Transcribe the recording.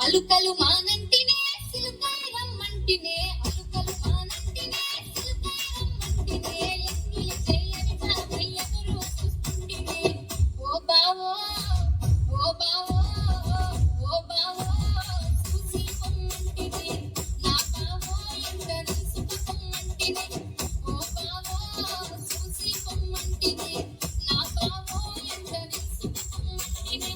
అలుకలు మానంటినే సిలుకై రమ్మంటినే అలుకలు మానంటినే సిలుకై రమ్మంటినే ఎన్నిలు చేయని బాబయ్య గురు చూస్తుంటినే ఓ బావో ఓ బావో ఓ బావో చూసి పొమ్మంటినే నా బావో ఎండ నిలుసుకుపొమ్మంటినే ఓ బావో చూసి పొమ్మంటినే నా బావో ఎండ నిలుసుకుపొమ్మంటినే